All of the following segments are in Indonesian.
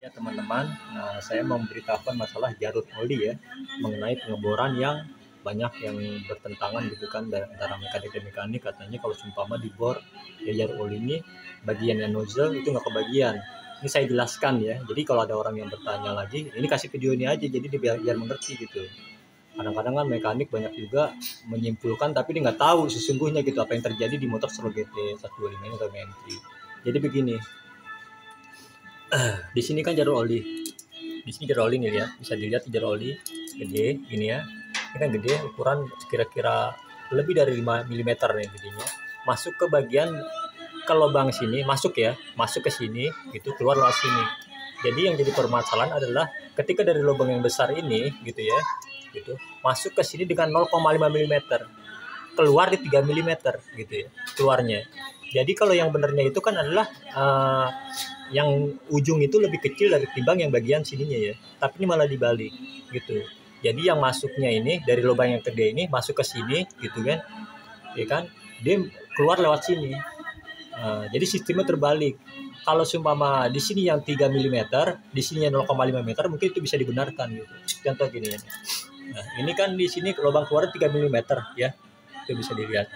Ya teman-teman, saya mau memberitahukan masalah Jarur Oli ya, mengenai pengeboran yang banyak yang bertentangan gitu kan antara mekanik dan mekanik. Katanya kalau seumpama dibor ya Jarur Oli ini bagian yang nozzle itu nggak kebagian. Ini saya jelaskan ya. Jadi kalau ada orang yang bertanya lagi, ini kasih video ini aja jadi dia biar mengerti gitu. Kadang-kadang kan mekanik banyak juga menyimpulkan tapi dia nggak tahu sesungguhnya gitu apa yang terjadi di motor Stroll GT 125 ini atau MT. Jadi begini, di sini kan jarur oli. Di sini jarur oli nih, lihat, bisa dilihat jarur oli gede gini ya. Ini kan gede, ukuran kira-kira lebih dari 5 mm nih gedenya. Masuk ke bagian ke lubang sini, masuk ke sini gitu, keluar lewat sini. Jadi yang jadi permasalahan adalah ketika dari lubang yang besar ini gitu ya, gitu, masuk ke sini dengan 0,5 mm, keluar di 3 mm gitu ya keluarnya. Jadi kalau yang benernya itu kan adalah yang ujung itu lebih kecil dari timbang yang bagian sininya ya, tapi ini malah dibalik gitu. Jadi yang masuknya ini dari lubang yang gede ini masuk ke sini gitu kan, ya kan, dia keluar lewat sini. Jadi sistemnya terbalik. Kalau seumpama di sini yang 3 mm, di sini 0,5 meter, mungkin itu bisa dibenarkan gitu. Contoh gini ya. Nah, ini kan di sini lubang keluar 3 mm ya. Itu bisa dilihat.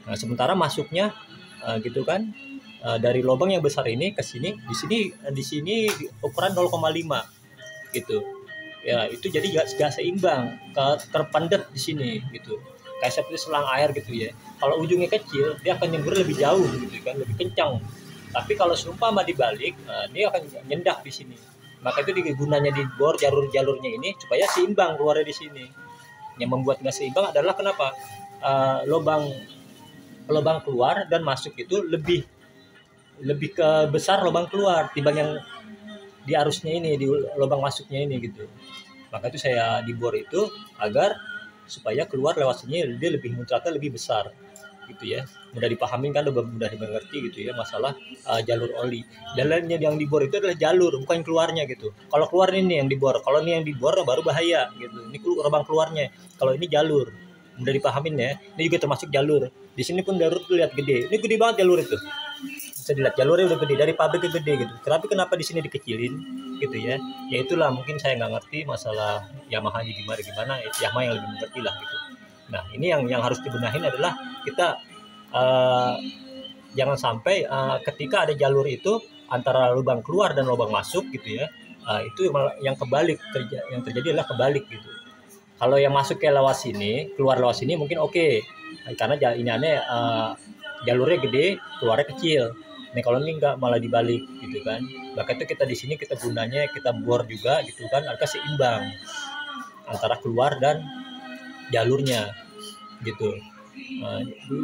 Nah, sementara masuknya gitu kan, dari lubang yang besar ini ke sini, di sini ukuran 0,5 gitu. Ya, itu jadi gak seimbang, terpendet di sini gitu. Kayak seperti selang air gitu ya. Kalau ujungnya kecil, dia akan nyembur lebih jauh gitu kan, lebih kencang. Tapi kalau seumpama dibalik, dia akan nyendak di sini. Maka itu gunanya dibor jalur-jalurnya ini supaya seimbang keluarnya di sini. Yang membuat nggak seimbang adalah kenapa? Lubang keluar dan masuk itu lebih ke besar lubang keluar timbang yang di arusnya ini, di lubang masuknya ini gitu. Maka itu saya dibor itu agar supaya keluar lewat sini dia lebih muncratnya lebih besar gitu ya. Mudah dipahami kan, mudah dimengerti gitu ya masalah jalur oli. Jalannya yang dibor itu adalah jalur, bukan keluarnya gitu. Kalau keluar ini yang dibor, kalau ini yang dibor baru bahaya gitu. Ini lubang keluarnya. Kalau ini jalur, mudah dipahamin ya. Ini juga termasuk jalur. Di sini pun jalur tuh lihat gede. Ini gede banget jalur itu. Bisa dilihat jalurnya udah gede, dari pabrik ke gede gitu. Tapi kenapa di sini dikecilin gitu ya? Ya itulah, mungkin saya nggak ngerti masalah Yamaha gimana. Yamaha yang lebih mengerti lah gitu. Nah, ini yang harus dibenahin adalah kita jangan sampai ketika ada jalur itu antara lubang keluar dan lubang masuk gitu ya, itu yang kebalik, yang terjadi adalah kebalik gitu. Kalau yang masuk ke lewat sini, keluar lewat sini mungkin oke. Karena ini aneh, jalurnya gede, keluarnya kecil. Nih kalau ini enggak, malah dibalik gitu kan. Maka itu kita di sini kita gunanya kita bor juga gitu kan, agar seimbang antara keluar dan jalurnya gitu.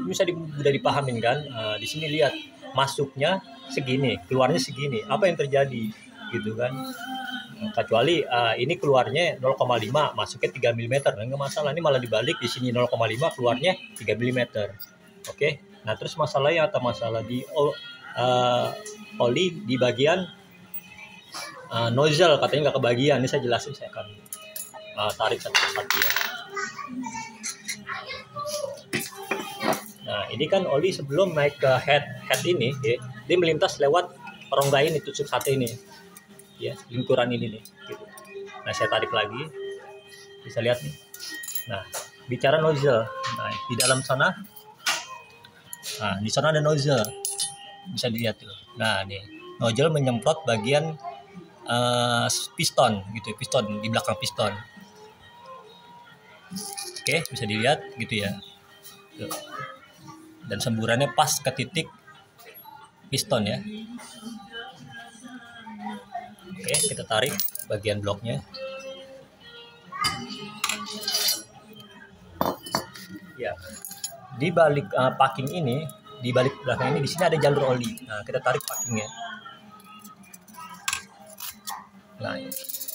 Bisa mudah dipahamin kan. Di sini lihat, masuknya segini, keluarnya segini. Apa yang terjadi gitu kan? Kecuali ini keluarnya 0,5, masuknya 3 mm, enggak masalah. Ini malah dibalik, di sini 0,5, keluarnya 3 mm. Oke. Nah, terus masalahnya atau masalah di oli di bagian nozzle katanya nggak kebagian. Ini saya jelasin, saya akan tarik satu persatu ya. Nah, ini kan oli sebelum naik ke head ini ya, dia melintas lewat rongga ini, tusuk sate ini ya, lingkuran ini nih gitu. Nah, saya tarik lagi, bisa lihat nih. Nah, bicara nozzle, nah di dalam sana, nah di sana ada nozzle, bisa dilihat tuh. Nah, nih nozzle menyemprot bagian piston gitu, piston di belakang piston. Oke, bisa dilihat gitu ya. Tuh. Dan semburannya pas ke titik piston ya. Oke, kita tarik bagian bloknya. Ya, di balik packing ini, di balik belakang ini, di sini ada jalur oli. Nah, kita tarik packingnya. Nah,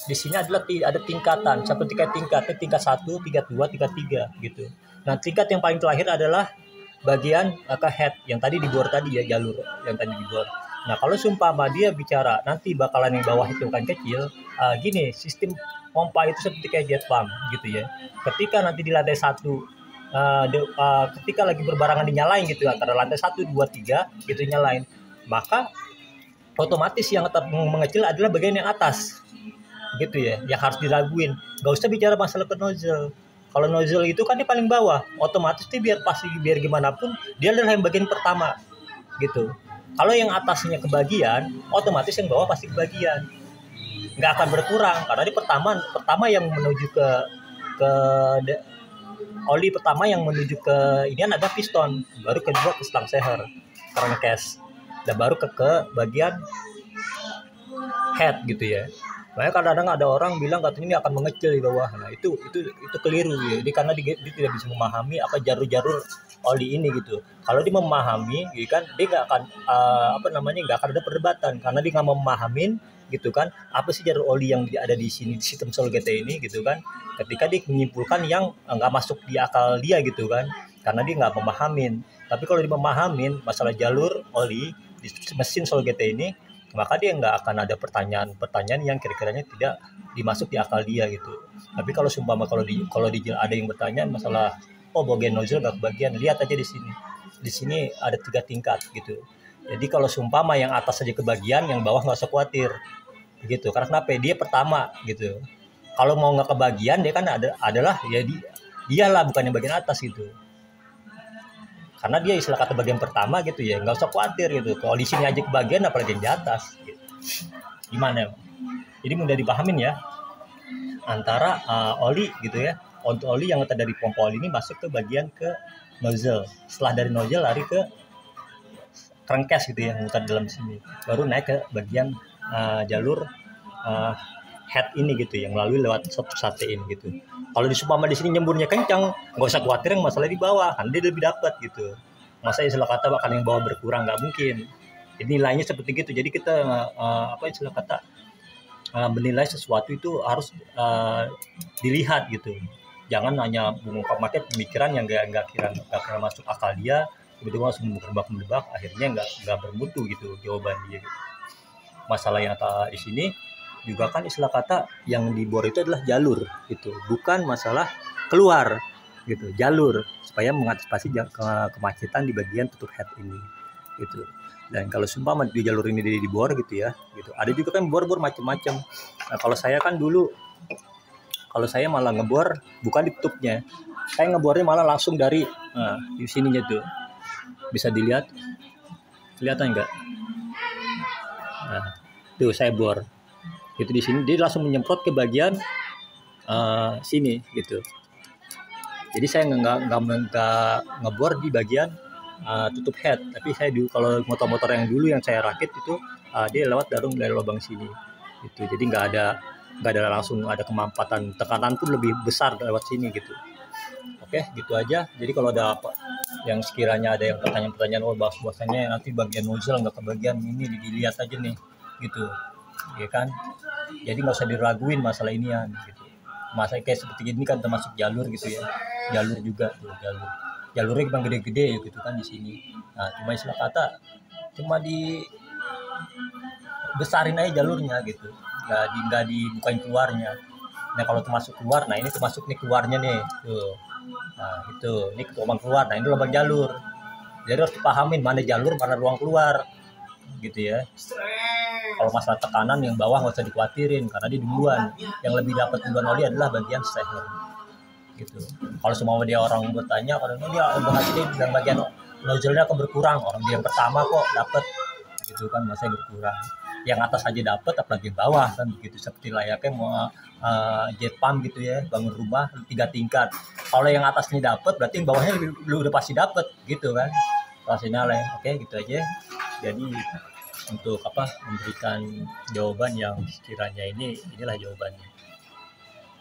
di sini ada tingkatan, satu tingkat, tingkat 1, tingkat 2, tingkat 3 gitu. Nah, tingkat yang paling terakhir adalah bagian ke head yang tadi dibor tadi ya, jalur yang tadi dibor. Nah, kalau seumpama dia bicara nanti bakalan yang bawah itu kan kecil, gini, sistem pompa itu seperti kayak jet pump gitu ya. Ketika nanti di lantai 1, ketika lagi berbarangan dinyalain gitu, antara lantai 1, 2, 3 gitu nyalain, maka otomatis yang tetap mengecil adalah bagian yang atas gitu ya, yang harus diraguin. Gak usah bicara masalah ke nozzle. Kalau nozzle itu kan di paling bawah, otomatis dia biar gimana pun dia adalah yang bagian pertama gitu. Kalau yang atasnya kebagian, otomatis yang bawah pasti kebagian, nggak akan berkurang karena di pertama yang menuju ke oli pertama yang menuju ke ini ada piston, baru kedua ke stang seher, crankcase, dan baru ke bagian head gitu ya. Makanya kadang-kadang ada orang bilang katanya ini akan mengecil di bawah. Nah itu keliru ya. Jadi karena dia tidak bisa memahami apa jalur-jalur oli ini gitu. Kalau dia memahami, gitu kan, dia nggak akan nggak akan ada perdebatan karena dia nggak memahamin gitu kan apa sih jalur oli yang ada di sini di sistem Sol GT ini gitu kan. Ketika dia menyimpulkan yang nggak masuk di akal dia gitu kan, karena dia nggak memahamin. Tapi kalau dia memahamin masalah jalur oli di mesin Sol GT ini, maka dia nggak akan ada pertanyaan yang kira-kiranya tidak dimasuk di akal dia gitu. Tapi kalau sumpama kalau ada yang bertanya masalah bagian nozzle nggak kebagian, lihat aja di sini ada 3 tingkat gitu. Jadi kalau sumpama yang atas saja kebagian, yang bawah nggak usah khawatir gitu. Karena kenapa? Dia pertama gitu. Kalau mau nggak kebagian dia kan adalah ya dialah, bukan yang bagian atas gitu. Karena dia istilah kata bagian pertama gitu ya, nggak usah khawatir gitu. Kalau di sini aja kebagian, apalagi yang di atas gitu. Gimana? Jadi mudah dipahamin ya, antara oli gitu ya. Untuk oli yang dari pompa oli ini masuk ke bagian ke nozzle. Setelah dari nozzle lari ke crankcase gitu ya, muter dalam sini. Baru naik ke bagian jalur head ini gitu, yang melalui lewat sate ini gitu. Kalau di Supama di sini nyemburnya kencang, nggak usah khawatir yang masalah di bawah, kan dia lebih dapat gitu. Masa istilah kata bakal yang bawah berkurang, nggak mungkin. Jadi nilainya seperti gitu. Jadi kita istilah kata menilai sesuatu itu harus dilihat gitu. Jangan hanya memakai pemikiran yang nggak kira masuk akal dia, tiba-tiba langsung menebak, akhirnya nggak bermutu gitu jawaban dia. Gitu. Masalah yang di sini juga kan istilah kata yang dibor itu adalah jalur gitu, bukan masalah keluar gitu, jalur supaya mengantisipasi kemacetan di bagian tutup head ini gitu. Dan kalau sumpah di jalur ini dibor gitu ya gitu, ada juga kan bor macam-macam. Nah kalau saya kan dulu, kalau saya malah ngebor bukan di tutupnya, saya ngebornya malah langsung dari di sininya tuh, bisa dilihat, kelihatan enggak? Nah tuh saya bor itu di sini, dia langsung menyemprot ke bagian sini gitu. Jadi saya nggak ngebor di bagian tutup head, tapi saya kalau motor-motor yang dulu yang saya rakit itu dia lewat dari lubang sini gitu. Jadi nggak ada langsung ada kemampatan, tekanan pun lebih besar lewat sini gitu. Oke, gitu aja. Jadi kalau ada apa yang sekiranya ada yang pertanyaan-pertanyaan, bahasanya nanti bagian nozzle nggak kebagian, ini dilihat aja nih gitu ya kan. Jadi nggak usah diraguin masalah inian gitu. Masalah kayak seperti ini kan termasuk jalur gitu ya, jalur juga tuh, jalurnya memang gede-gede gitu kan di sini. Nah cuma istilah kata cuma di besarin aja jalurnya gitu, nggak dibukain keluarnya. Nah kalau termasuk keluar, nah ini termasuk nih keluarnya nih tuh. Nah itu ini lubang keluar, nah ini lubang jalur. Jadi harus dipahamin mana jalur mana ruang keluar gitu ya. Kalau masalah tekanan yang bawah nggak usah dikhawatirin karena dia duluan, yang lebih dapat duluan oli adalah bagian seher gitu. Kalau semua dia orang bertanya, kalau dia berhasil dan bagian nozzle-nya akan berkurang, orang dia yang pertama kok dapat gitu kan, masa berkurang. Yang atas aja dapat, apalagi bawah kan begitu, seperti layaknya mau jet pump gitu ya, bangun rumah 3 tingkat. Kalau yang atasnya dapat, berarti yang bawahnya udah pasti dapat gitu kan. Rasionalnya. Oke, gitu aja. Jadi untuk memberikan jawaban yang sekiranya inilah jawabannya.